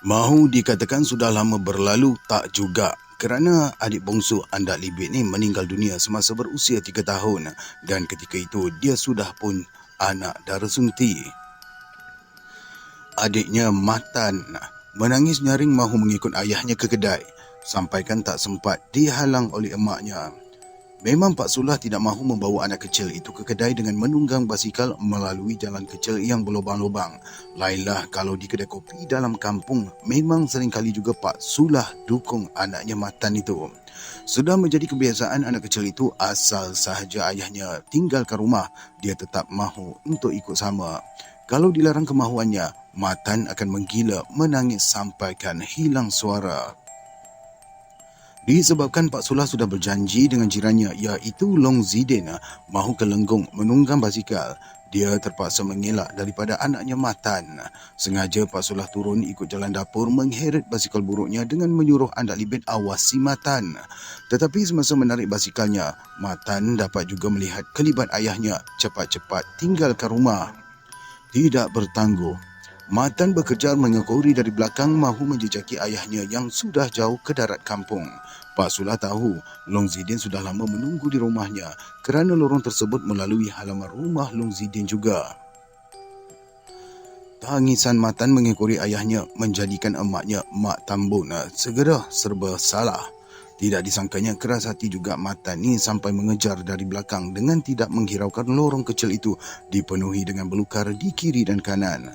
Mahu dikatakan sudah lama berlalu, tak juga. Kerana adik bongsu Andak Libit ni meninggal dunia semasa berusia 3 tahun dan ketika itu dia sudah pun anak dara sunti. Adiknya Matan menangis nyaring mahu mengikut ayahnya ke kedai, sampaikan tak sempat dihalang oleh emaknya. Memang Pak Sulah tidak mahu membawa anak kecil itu ke kedai dengan menunggang basikal melalui jalan kecil yang berlubang-lubang. Lainlah kalau di kedai kopi dalam kampung, memang seringkali juga Pak Sulah dukung anaknya Matan itu. Sudah menjadi kebiasaan anak kecil itu asal sahaja ayahnya tinggalkan rumah, dia tetap mahu untuk ikut sama. Kalau dilarang kemahuannya, Matan akan menggila, menangis sampaikan hilang suara. Disebabkan Pak Sulah sudah berjanji dengan jirannya iaitu Long Zidin mahu ke Lenggong menunggang basikal, dia terpaksa mengelak daripada anaknya Matan. Sengaja Pak Sulah turun ikut jalan dapur mengheret basikal buruknya dengan menyuruh Andak Libit awasi Matan. Tetapi semasa menarik basikalnya, Matan dapat juga melihat kelibat ayahnya cepat-cepat tinggalkan rumah. Tidak bertangguh, Matan bekerja mengekori dari belakang mahu menjejaki ayahnya yang sudah jauh ke darat kampung. Pak Sulah tahu Long Zidin sudah lama menunggu di rumahnya kerana lorong tersebut melalui halaman rumah Long Zidin juga. Tangisan Matan mengekori ayahnya menjadikan emaknya Mak Tambun segera serba salah. Tidak disangkanya keras hati juga Matan ni sampai mengejar dari belakang dengan tidak menghiraukan lorong kecil itu dipenuhi dengan belukar di kiri dan kanan.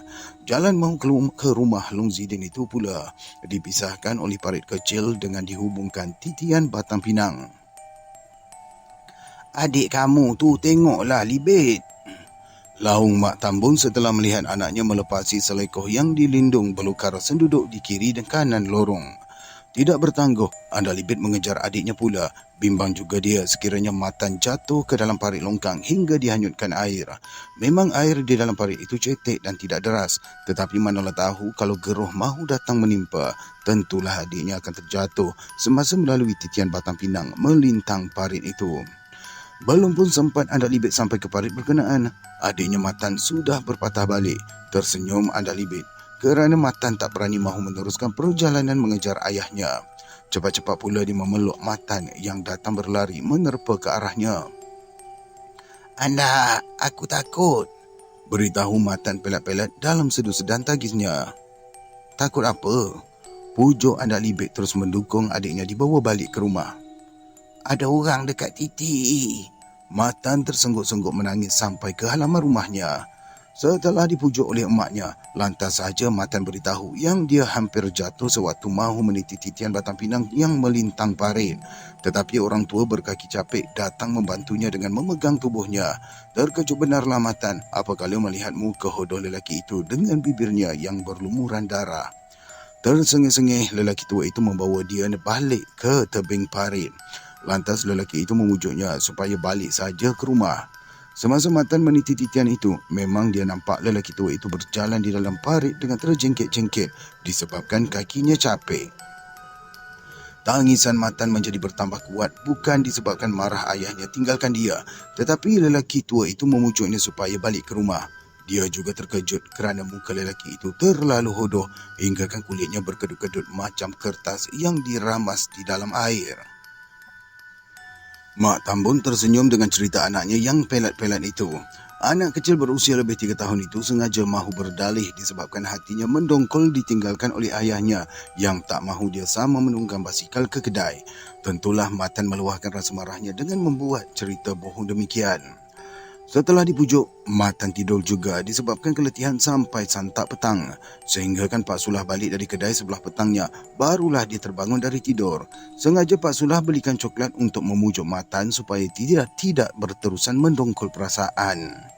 Jalan mahu ke rumah Long Zidin itu pula dipisahkan oleh parit kecil dengan dihubungkan titian batang pinang. "Adik kamu tu tengoklah Libit," lahung Mak Tambun setelah melihat anaknya melepasi selekoh yang dilindung belukar senduduk di kiri dan kanan lorong. Tidak bertangguh, Andak Libit mengejar adiknya pula. Bimbang juga dia sekiranya Matan jatuh ke dalam parit longkang hingga dihanyutkan air. Memang air di dalam parit itu cetek dan tidak deras, tetapi manalah tahu kalau geruh mahu datang menimpa, tentulah adiknya akan terjatuh semasa melalui titian batang pinang melintang parit itu. Belum pun sempat Andak Libit sampai ke parit berkenaan, adiknya Matan sudah berpatah balik. Tersenyum Andak Libit kerana Matan tak berani mahu meneruskan perjalanan mengejar ayahnya. Cepat-cepat pula dia memeluk Matan yang datang berlari menerpa ke arahnya. "Anak, aku takut," beritahu Matan pelat-pelat dalam sedu-sedan tangisnya. "Takut apa?" Pujuk Andak Libit terus mendukung adiknya dibawa balik ke rumah. "Ada orang dekat titik." Matan tersengguk-sengguk menangis sampai ke halaman rumahnya. Setelah dipujuk oleh emaknya, lantas saja Matan beritahu yang dia hampir jatuh sewaktu mahu meniti titian batang pinang yang melintang parit. Tetapi orang tua berkaki capek datang membantunya dengan memegang tubuhnya. Terkejut benarlah Matan apabila melihat muka hodoh lelaki itu dengan bibirnya yang berlumuran darah. Tersengih-sengih, lelaki tua itu membawa dia balik ke tebing parit. Lantas lelaki itu memujuknya supaya balik saja ke rumah. Semasa Matan meniti titian itu, memang dia nampak lelaki tua itu berjalan di dalam parit dengan terjengkit-jengkit disebabkan kakinya capek. Tangisan Matan menjadi bertambah kuat bukan disebabkan marah ayahnya tinggalkan dia, tetapi lelaki tua itu memujuknya supaya balik ke rumah. Dia juga terkejut kerana muka lelaki itu terlalu hodoh hinggakan kulitnya berkedut-kedut macam kertas yang diramas di dalam air. Mak Tambun tersenyum dengan cerita anaknya yang pelat-pelat itu. Anak kecil berusia lebih 3 tahun itu sengaja mahu berdalih disebabkan hatinya mendongkol ditinggalkan oleh ayahnya yang tak mahu dia sama menunggang basikal ke kedai. Tentulah Matan meluahkan rasa marahnya dengan membuat cerita bohong demikian. Setelah dipujuk, Matan tidur juga disebabkan keletihan sampai santap petang. Sehingga kan Pak Sulah balik dari kedai sebelah petangnya, barulah dia terbangun dari tidur. Sengaja Pak Sulah belikan coklat untuk memujuk Matan supaya tidak berterusan mendongkol perasaan.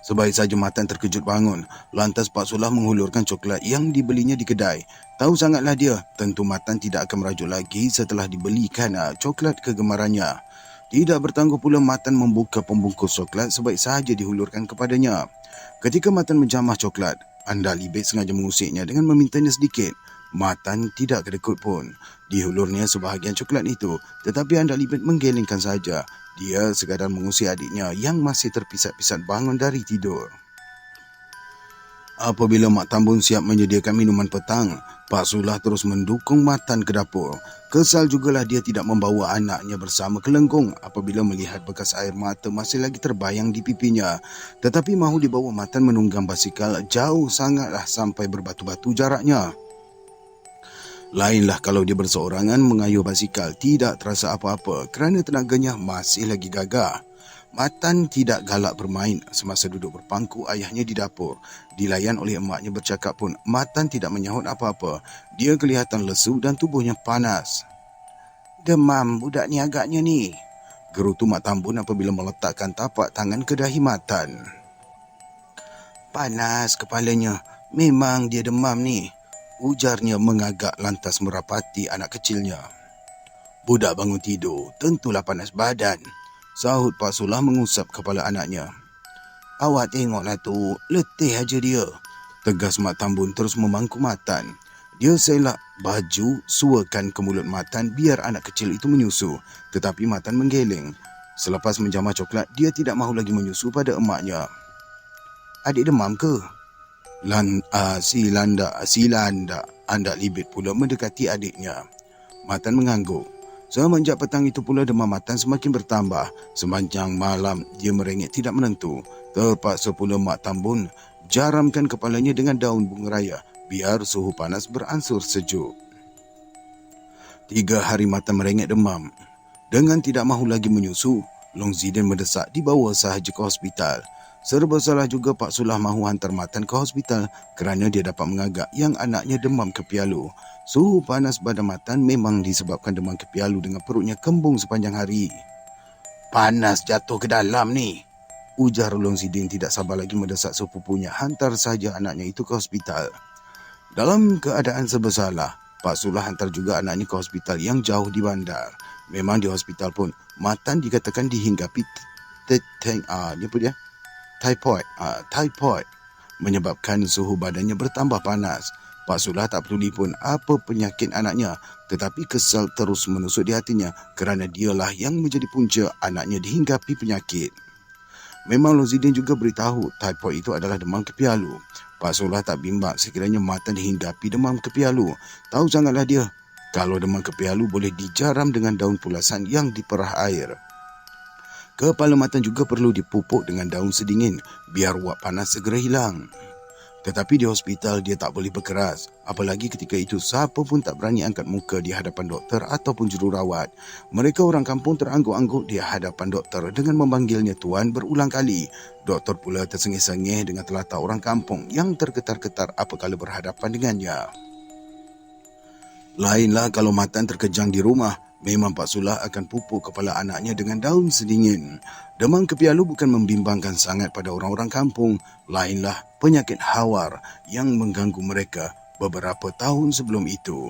Sebaik saja Matan terkejut bangun, lantas Pak Sulah menghulurkan coklat yang dibelinya di kedai. Tahu sangatlah dia, tentu Matan tidak akan merajuk lagi setelah dibelikan coklat kegemarannya. Tidak bertangguh pula Matan membuka pembungkus coklat sebaik sahaja dihulurkan kepadanya. Ketika Matan menjamah coklat, Andak Libit sengaja mengusiknya dengan memintanya sedikit. Matan tidak kedekut pun. Dihulurnya sebahagian coklat itu, tetapi Andak Libit menggelengkan saja. Dia sekadar mengusik adiknya yang masih terpisat-pisat bangun dari tidur. Apabila Mak Tambun siap menyediakan minuman petang, Pak Sulah terus mendukung Matan ke dapur. Kesal jugalah dia tidak membawa anaknya bersama ke lengkung apabila melihat bekas air mata masih lagi terbayang di pipinya. Tetapi mahu dibawa Matan menunggang basikal jauh sangatlah sampai berbatu-batu jaraknya. Lainlah kalau dia berseorangan mengayuh basikal, tidak terasa apa-apa kerana tenaganya masih lagi gagah. Matan tidak galak bermain semasa duduk berpangku ayahnya di dapur. Dilayan oleh emaknya bercakap pun, Matan tidak menyahut apa-apa. Dia kelihatan lesu dan tubuhnya panas. "Demam budak ni agaknya ni," gerutu Mak Tambun apabila meletakkan tapak tangan ke dahi Matan. "Panas kepalanya. Memang dia demam ni," ujarnya mengagak lantas merapati anak kecilnya. "Budak bangun tidur, tentulah panas badan," sahut Pak Sulah mengusap kepala anaknya. "Awak tengoklah tu, letih aja dia," tegas Mak Tambun terus memangku Matan. Dia selak baju, suakan ke mulut Matan biar anak kecil itu menyusu. Tetapi Matan menggeleng. Selepas menjamah coklat, dia tidak mahu lagi menyusu pada emaknya. "Adik demam ke?" Si Landa andak libit pula mendekati adiknya. Matan mengangguk. Semenjak petang itu pula demam Matan semakin bertambah. Sepanjang malam dia merengek tidak menentu. Terpaksa pula Mak Tambun jaramkan kepalanya dengan daun bunga raya biar suhu panas beransur sejuk. 3 hari Matan merengek demam. Dengan tidak mahu lagi menyusu, Long Zidin mendesak dibawa sahaja ke hospital. Serba salah juga Pak Sulah mahu hantar Matan ke hospital kerana dia dapat mengagak yang anaknya demam kepialu. Suhu panas badan Matan memang disebabkan demam kepialu dengan perutnya kembung sepanjang hari. "Panas jatuh ke dalam ni," ujar Long Zidin tidak sabar lagi mendesak sepupunya hantar sahaja anaknya itu ke hospital. Dalam keadaan serba salah, Pak Sulah hantar juga anaknya ke hospital yang jauh di bandar. Memang di hospital pun Matan dikatakan dihinggapi typhoid menyebabkan suhu badannya bertambah panas. Pak Sulah tak peduli pun apa penyakit anaknya, tetapi kesal terus menusuk di hatinya kerana dialah yang menjadi punca anaknya dihinggapi penyakit. Memang Long Zidin juga beritahu typhoid itu adalah demam kepialu. Pak Sulah tak bimbang sekiranya Matan dihinggapi demam kepialu. Tahu sangatlah dia, kalau demam kepialu boleh dijaram dengan daun pulasan yang diperah air. Kepala Matan juga perlu dipupuk dengan daun sedingin biar uap panas segera hilang. Tetapi di hospital dia tak boleh berkeras. Apalagi ketika itu siapa pun tak berani angkat muka di hadapan doktor ataupun jururawat. Mereka orang kampung terangguk-angguk di hadapan doktor dengan memanggilnya tuan berulang kali. Doktor pula tersengih-sengih dengan telatah orang kampung yang tergetar-getar apabila berhadapan dengannya. Lainlah kalau Matan terkejang di rumah. Memang Pak Sulah akan pupuk kepala anaknya dengan daun sedingin. Demam kepialu bukan membimbangkan sangat pada orang-orang kampung. Lainlah penyakit hawar yang mengganggu mereka beberapa tahun sebelum itu.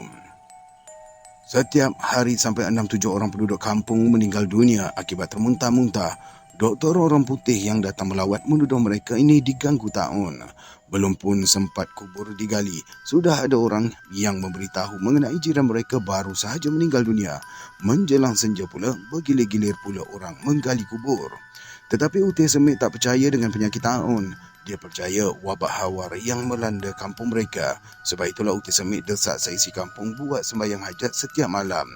Setiap hari sampai 6-7 orang penduduk kampung meninggal dunia akibat termuntah-muntah. Doktor orang putih yang datang melawat menuduh mereka ini diganggu taun. Belum pun sempat kubur digali, sudah ada orang yang memberitahu mengenai jiran mereka baru sahaja meninggal dunia. Menjelang senja pula, bergilir-gilir pula orang menggali kubur. Tetapi Utih Semit tak percaya dengan penyakit taun. Dia percaya wabak hawar yang melanda kampung mereka. Sebab itulah Utih Semit desak seisi kampung buat sembahyang hajat setiap malam.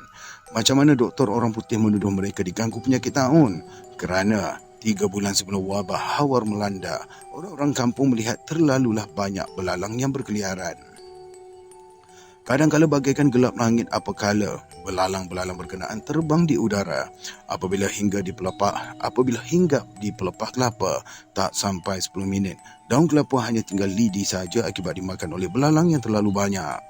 Macam mana doktor orang putih menuduh mereka diganggu penyakit taun? Kerana 3 bulan sebelum wabah hawar melanda, orang-orang kampung melihat terlalulah banyak belalang yang berkeliaran. Kadang-kala bagaikan gelap langit apabila belalang-belalang berkenaan terbang di udara. Apabila hinggap di pelepah kelapa, tak sampai 10 minit, daun kelapa hanya tinggal lidi saja akibat dimakan oleh belalang yang terlalu banyak.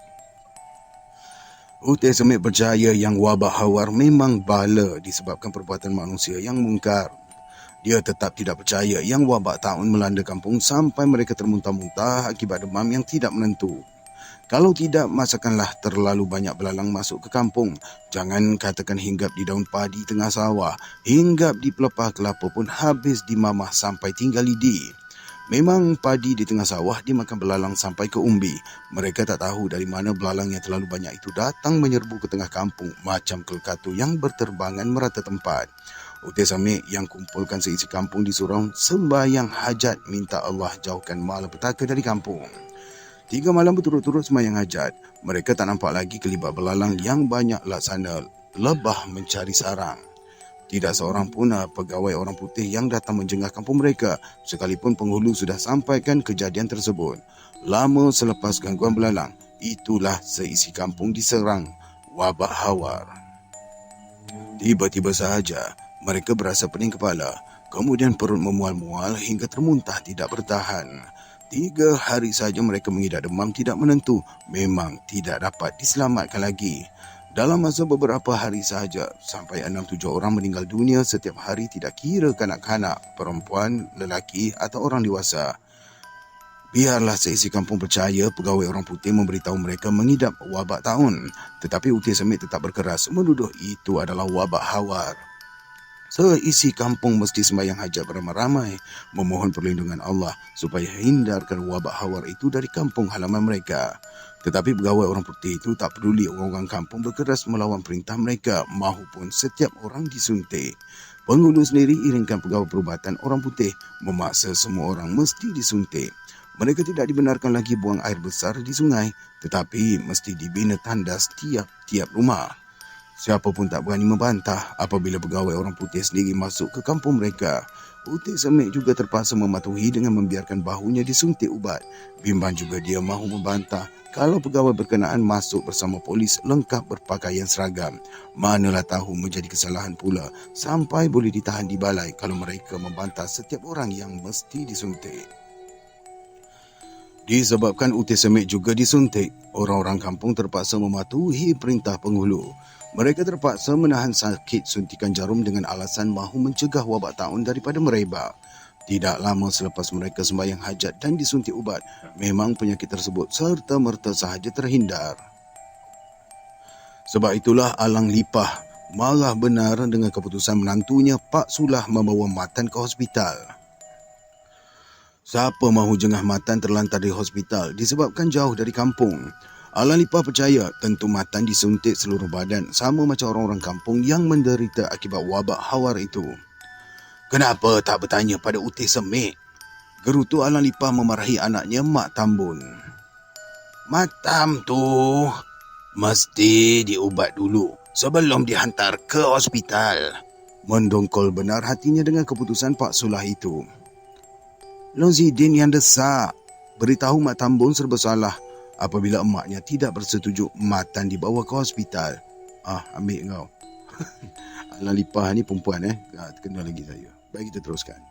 Utih Semit percaya yang wabah hawar memang bala disebabkan perbuatan manusia yang mungkar. Dia tetap tidak percaya yang wabak taun melanda kampung sampai mereka termuntah-muntah akibat demam yang tidak menentu. Kalau tidak, masakanlah terlalu banyak belalang masuk ke kampung. Jangan katakan hinggap di daun padi tengah sawah, hinggap di pelepah kelapa pun habis dimamah sampai tinggal lidi. Memang padi di tengah sawah dimakan belalang sampai ke umbi. Mereka tak tahu dari mana belalang yang terlalu banyak itu datang menyerbu ke tengah kampung macam kelkatu yang berterbangan merata tempat. Uti Semik yang kumpulkan seisi kampung di surau sembahyang hajat minta Allah jauhkan malapetaka dari kampung. 3 malam berturut-turut sembahyang hajat, mereka tak nampak lagi kelibat belalang yang banyak laksana lebah mencari sarang. Tidak seorang pun pegawai orang putih yang datang menjengah kampung mereka, sekalipun penghulu sudah sampaikan kejadian tersebut. Lama selepas gangguan belalang, itulah seisi kampung diserang wabak hawar. Tiba-tiba sahaja, mereka berasa pening kepala, kemudian perut memual-mual hingga termuntah tidak bertahan. 3 hari saja mereka mengidap demam tidak menentu, memang tidak dapat diselamatkan lagi. Dalam masa beberapa hari sahaja, sampai 6-7 orang meninggal dunia setiap hari, tidak kira kanak-kanak, perempuan, lelaki atau orang dewasa. Biarlah seisi kampung percaya pegawai orang putih memberitahu mereka mengidap wabak taun, tetapi Uti Semik tetap berkeras menuduh itu adalah wabak hawar. Seisi kampung mesti sembahyang hajat beramai-ramai, memohon perlindungan Allah supaya hindarkan wabak hawar itu dari kampung halaman mereka. Tetapi pegawai orang putih itu tak peduli orang-orang kampung berkeras melawan perintah mereka, mahupun setiap orang disuntik. Penghulu sendiri iringkan pegawai perubatan orang putih, memaksa semua orang mesti disuntik. Mereka tidak dibenarkan lagi buang air besar di sungai, tetapi mesti dibina tandas tiap-tiap rumah. Siapa pun tak berani membantah apabila pegawai orang putih sendiri masuk ke kampung mereka. Uti Semik juga terpaksa mematuhi dengan membiarkan bahunya disuntik ubat. Bimbang juga dia mahu membantah kalau pegawai berkenaan masuk bersama polis lengkap berpakaian seragam. Manalah tahu menjadi kesalahan pula sampai boleh ditahan di balai kalau mereka membantah setiap orang yang mesti disuntik. Disebabkan Uti Semik juga disuntik, orang-orang kampung terpaksa mematuhi perintah penghulu. Mereka terpaksa menahan sakit suntikan jarum dengan alasan mahu mencegah wabak taun daripada merebak. Tidak lama selepas mereka sembahyang hajat dan disuntik ubat, memang penyakit tersebut serta-merta sahaja terhindar. Sebab itulah Alang Lipah marah benar dengan keputusan menantunya Pak Sulah membawa Matan ke hospital. Siapa mahu jengah Matan terlantar di hospital disebabkan jauh dari kampung. Alang Lipah percaya tentu Matan disuntik seluruh badan sama macam orang-orang kampung yang menderita akibat wabak hawar itu. Kenapa tak bertanya pada Uti Semik? Gerutu Alang Lipah memarahi anaknya Mak Tambun. Matam tu mesti diubat dulu sebelum dihantar ke hospital. Mendongkol benar hatinya dengan keputusan Pak Sulah itu. Long Zidin yang desak beritahu Mak Tambun serba salah apabila emaknya tidak bersetuju Matan dibawa ke hospital. Ambil kau. Alang Lipah ni perempuan terkenal lagi saya. Baik, kita teruskan.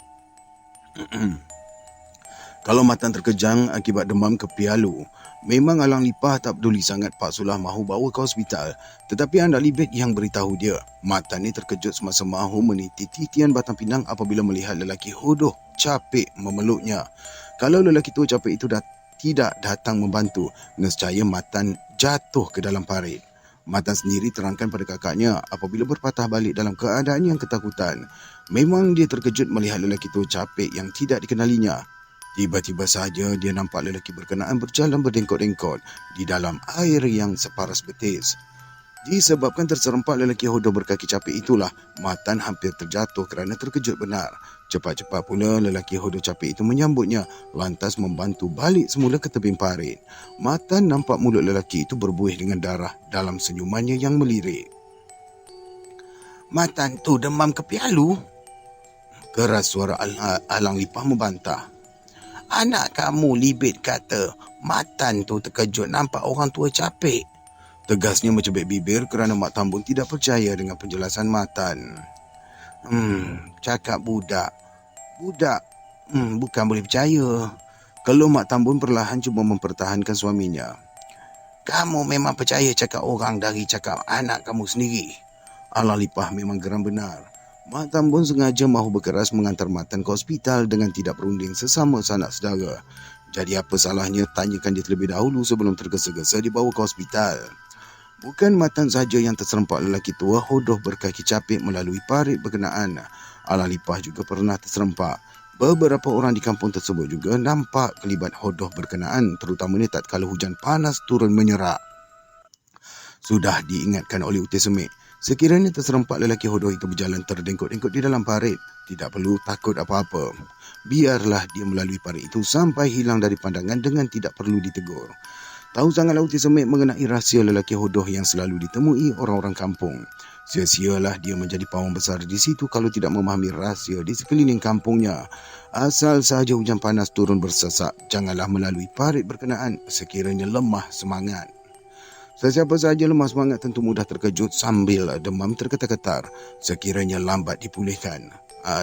Kalau Matan terkejang akibat demam kepialu, memang Alang Lipah tak peduli sangat Pak Sulah mahu bawa ke hospital. Tetapi Anak Libet yang beritahu dia, Matan ni terkejut semasa mahu meniti titian batang pinang apabila melihat lelaki hodoh capek memeluknya. Kalau lelaki tua capek itu tidak datang membantu, nescaya Matan jatuh ke dalam parit. Matan sendiri terangkan pada kakaknya apabila berpatah balik dalam keadaan yang ketakutan. Memang dia terkejut melihat lelaki tua capek yang tidak dikenalinya. Tiba-tiba saja dia nampak lelaki berkenaan berjalan berdengkot-dengkot di dalam air yang separas betis. Disebabkan terserempak lelaki hodoh berkaki capek itulah, Matan hampir terjatuh kerana terkejut benar. Cepat-cepat pula lelaki hodoh capek itu menyambutnya, lantas membantu balik semula ke tebing parit. Matan nampak mulut lelaki itu berbuih dengan darah dalam senyumannya yang melirik. Matan tu demam kepialu? Keras suara Alang Lipah membantah. Anak kamu Libet kata Matan tu terkejut nampak orang tua capek. Tegasnya mencubit bibir kerana Mak Tambun tidak percaya dengan penjelasan Matan. Cakap budak. Bukan boleh percaya. Kalau Mak Tambun perlahan cuba mempertahankan suaminya. Kamu memang percaya cakap orang dari cakap anak kamu sendiri. Alang Lipah memang geram benar. Mak Tambun sengaja mahu berkeras mengantar Matan ke hospital dengan tidak berunding sesama sanak saudara. Jadi apa salahnya tanyakan dia terlebih dahulu sebelum tergesa-gesa dibawa ke hospital. Bukan Matan saja yang terserempak lelaki tua hodoh berkaki capek melalui parit berkenaan. Alang Lipah juga pernah terserempak. Beberapa orang di kampung tersebut juga nampak kelibat hodoh berkenaan, terutamanya tatkala hujan panas turun menyerak. Sudah diingatkan oleh Uti Semik, Sekiranya terserempak lelaki hodoh itu berjalan terdengkot-dengkot di dalam parit, tidak perlu takut apa-apa. Biarlah dia melalui parit itu sampai hilang dari pandangan dengan tidak perlu ditegur. Tahu sangatlah Uti Semit mengenai rahsia lelaki hodoh yang selalu ditemui orang-orang kampung. Sia-sialah dia menjadi pawang besar di situ kalau tidak memahami rahsia di sekeliling kampungnya. Asal sahaja hujan panas turun bersesak, janganlah melalui parit berkenaan sekiranya lemah semangat. Sesiapa sahaja lemah semangat tentu mudah terkejut sambil demam terketar-ketar sekiranya lambat dipulihkan.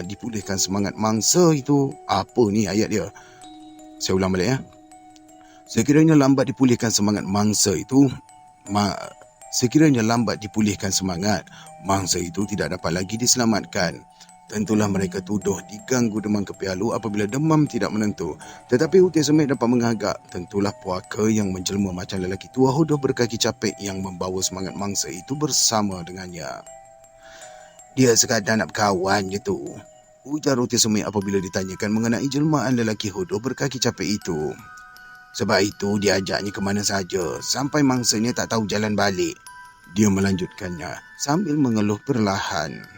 Dipulihkan semangat mangsa itu, apa ni ayat dia? Saya ulang balik ya. Sekiranya lambat dipulihkan semangat mangsa itu, sekiranya lambat dipulihkan semangat, mangsa itu tidak dapat lagi diselamatkan. Tentulah mereka tuduh diganggu demam kepialu apabila demam tidak menentu. Tetapi Uti Semit dapat mengagak, tentulah puaka yang menjelma macam lelaki tua hodoh berkaki capek yang membawa semangat mangsa itu bersama dengannya. Dia sekadar nak berkawan je tu, ujar Uti Semit apabila ditanyakan mengenai jelmaan lelaki hodoh berkaki capek itu. Sebab itu dia ajaknya ke mana saja sampai mangsanya tak tahu jalan balik. Dia melanjutkannya sambil mengeluh perlahan.